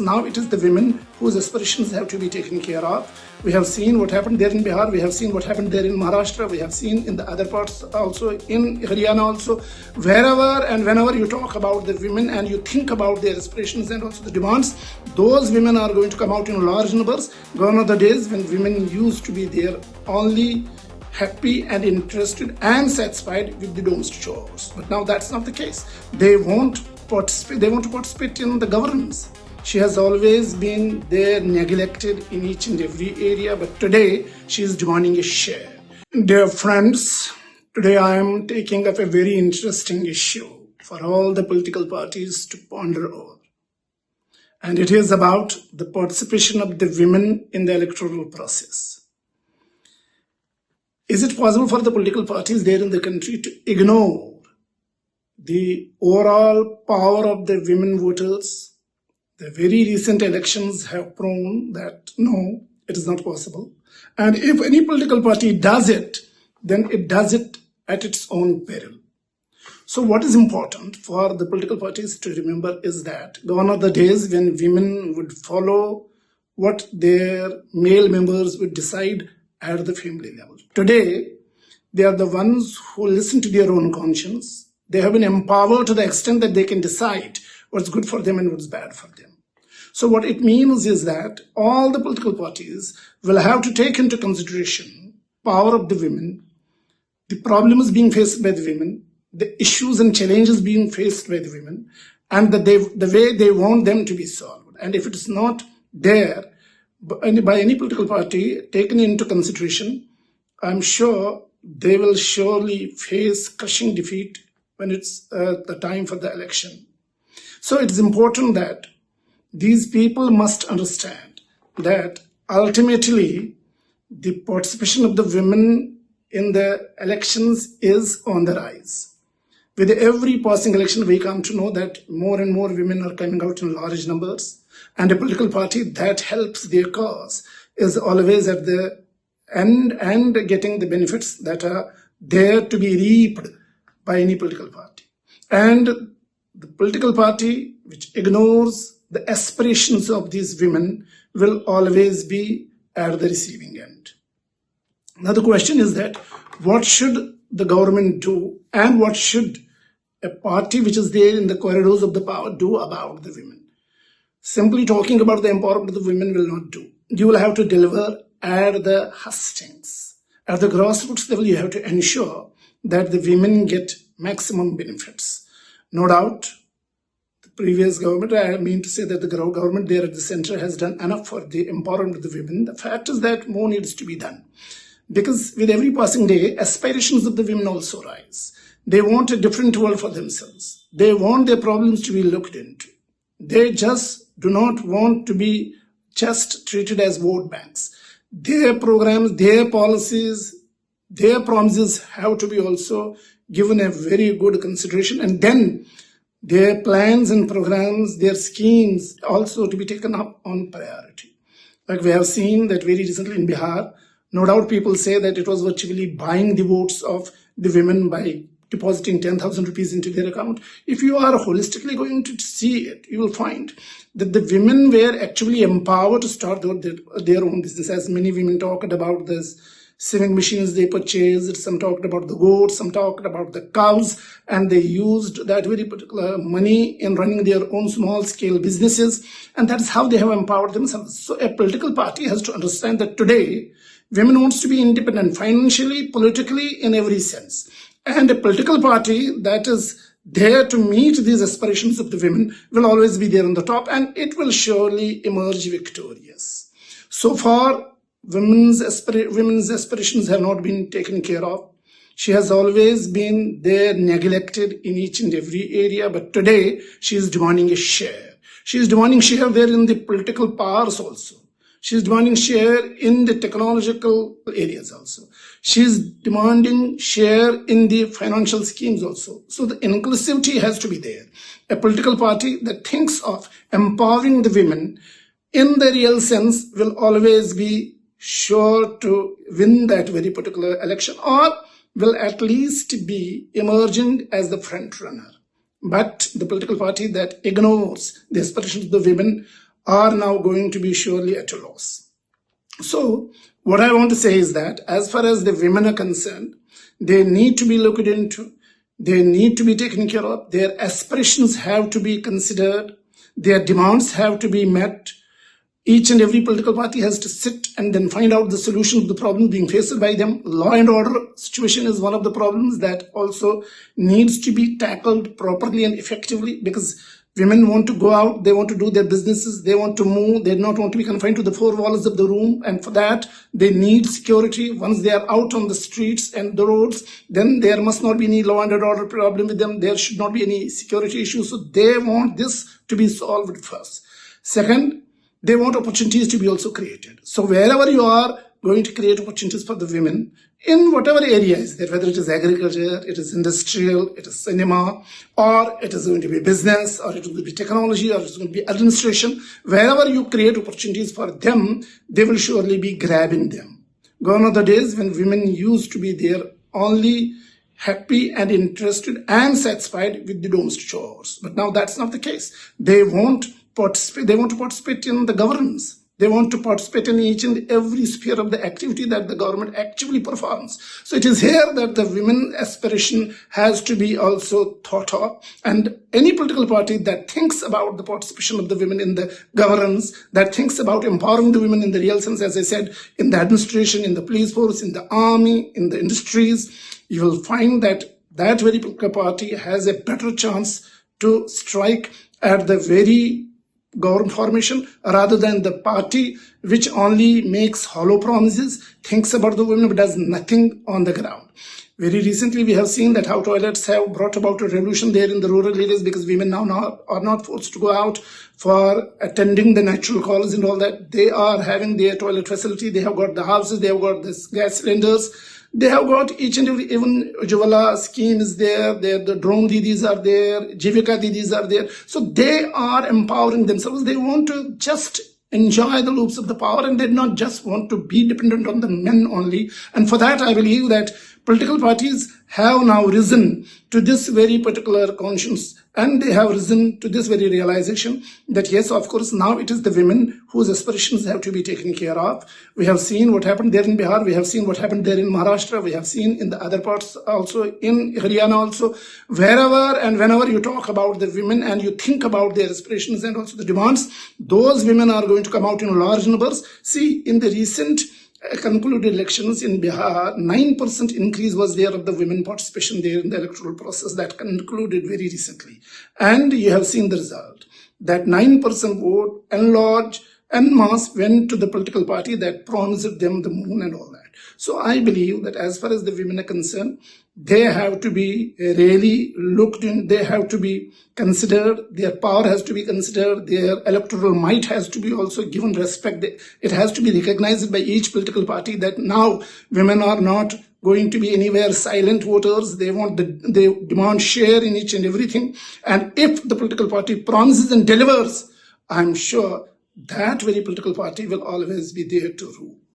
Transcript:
Now it is the women whose aspirations have to be taken care of. We have seen what happened there in Bihar, we have seen what happened there in Maharashtra, we have seen in the other parts also, in Haryana also. Wherever and whenever you talk about the women and you think about their aspirations and also the demands, those women are going to come out in large numbers. Gone are the days when women used to be there only happy and interested and satisfied with the domestic chores. But now that's not the case. They want to participate in the governance. She has always been there, neglected in each and every area, but today she is demanding a share. Dear friends, today I am taking up a very interesting issue for all the political parties to ponder over. And it is about the participation of the women in the electoral process. Is it possible for the political parties there in the country to ignore the overall power of the women voters? The very recent elections have proven that no, it is not possible. And if any political party does it, then it does it at its own peril. So what is important for the political parties to remember is that gone are the days when women would follow what their male members would decide at the family level. Today, they are the ones who listen to their own conscience. They have been empowered to the extent that they can decide what's good for them and what's bad for them. So what it means is that all the political parties will have to take into consideration power of the women, the problems being faced by the women, the issues and challenges being faced by the women, and the way they want them to be solved. And if it is not there by any political party taken into consideration, I'm sure they will surely face crushing defeat when it's the time for the election. So it's important that these people must understand that ultimately the participation of the women in the elections is on the rise. With every passing election, we come to know that more and more women are coming out in large numbers, and a political party that helps their cause is always at the end and getting the benefits that are there to be reaped by any political party. And the political party which ignores the aspirations of these women will always be at the receiving end. Now the question is that what should the government do and what should a party which is there in the corridors of the power do about the women? Simply talking about the empowerment of the women will not do. You will have to deliver at the hustings. At the grassroots level, you have to ensure that the women get maximum benefits. No doubt, the previous government, I mean to say that the government there at the center has done enough for the empowerment of the women. The fact is that more needs to be done. Because with every passing day, aspirations of the women also rise. They want a different world for themselves. They want their problems to be looked into. They just do not want to be just treated as vote banks. Their programs, their policies, their promises have to be also given a very good consideration, and then their plans and programs, their schemes also to be taken up on priority. Like we have seen that very recently in Bihar, no doubt people say that it was virtually buying the votes of the women by depositing 10,000 rupees into their account. If you are holistically going to see it, you will find that the women were actually empowered to start their own business. As many women talked about this sewing machines they purchased, some talked about the goats, some talked about the cows, and they used that very particular money in running their own small-scale businesses, and that's how they have empowered themselves. So a political party has to understand that today, women wants to be independent financially, politically, in every sense. And a political party that is there to meet these aspirations of the women will always be there on the top, and it will surely emerge victorious. So far, women's aspirations have not been taken care of. She has always been there, neglected in each and every area, but today she is demanding a share. She is demanding share there in the political powers also. She is demanding share in the technological areas also. She is demanding share in the financial schemes also. So the inclusivity has to be there. A political party that thinks of empowering the women in the real sense will always be sure to win that very particular election, or will at least be emerging as the front runner. But the political party that ignores the aspirations of the women are now going to be surely at a loss. So what I want to say is that as far as the women are concerned, they need to be looked into, they need to be taken care of, their aspirations have to be considered, their demands have to be met. Each and every political party has to sit and then find out the solution of the problem being faced by them. Law and order situation is one of the problems that also needs to be tackled properly and effectively, because women want to go out, they want to do their businesses, they want to move, they do not want to be confined to the four walls of the room, and for that they need security. Once they are out on the streets and the roads, then there must not be any law and order problem with them, there should not be any security issues, so they want this to be solved first. Second, they want opportunities to be also created. So wherever you are going to create opportunities for the women in whatever areas, that whether it is agriculture, it is industrial, it is cinema, or it is going to be business, or it will be technology, or it's going to be administration, wherever you create opportunities for them, they will surely be grabbing them. Gone are the days when women used to be there only happy and interested and satisfied with the domestic chores. But now that's not the case. They want to participate in the governance. They want to participate in each and every sphere of the activity that the government actually performs. So it is here that the women aspiration has to be also thought of. And any political party that thinks about the participation of the women in the governance, that thinks about empowering the women in the real sense, as I said, in the administration, in the police force, in the army, in the industries, you will find that that very political party has a better chance to strike at the very government formation, rather than the party which only makes hollow promises, thinks about the women but does nothing on the ground. Very recently we have seen that how toilets have brought about a revolution there in the rural areas, because women now are not forced to go out for attending the natural calls and all that. They are having their toilet facility, they have got the houses, they have got the gas cylinders, they have got each and every, even Ujjwala scheme is there, the drone didis are there, Jivika didis are there. So they are empowering themselves. They want to just enjoy the loops of the power, and they do not just want to be dependent on the men only. And for that, I believe that political parties have now risen to this very particular conscience, and they have risen to this very realization that yes, of course, now it is the women whose aspirations have to be taken care of. We have seen what happened there in Bihar, we have seen what happened there in Maharashtra, we have seen in the other parts also, in Haryana also. Wherever and whenever you talk about the women and you think about their aspirations and also the demands, those women are going to come out in large numbers. See, in the recent concluded elections in Bihar, 9% increase was there of the women participation there in the electoral process that concluded very recently. And you have seen the result. That 9% vote en large, en masse went to the political party that promised them the moon and all that. So I believe that as far as the women are concerned, they have to be really looked in, they have to be considered, their power has to be considered, their electoral might has to be also given respect. It has to be recognized by each political party that now women are not going to be anywhere silent voters. They demand share in each and everything. And if the political party promises and delivers, I'm sure that very political party will always be there to rule.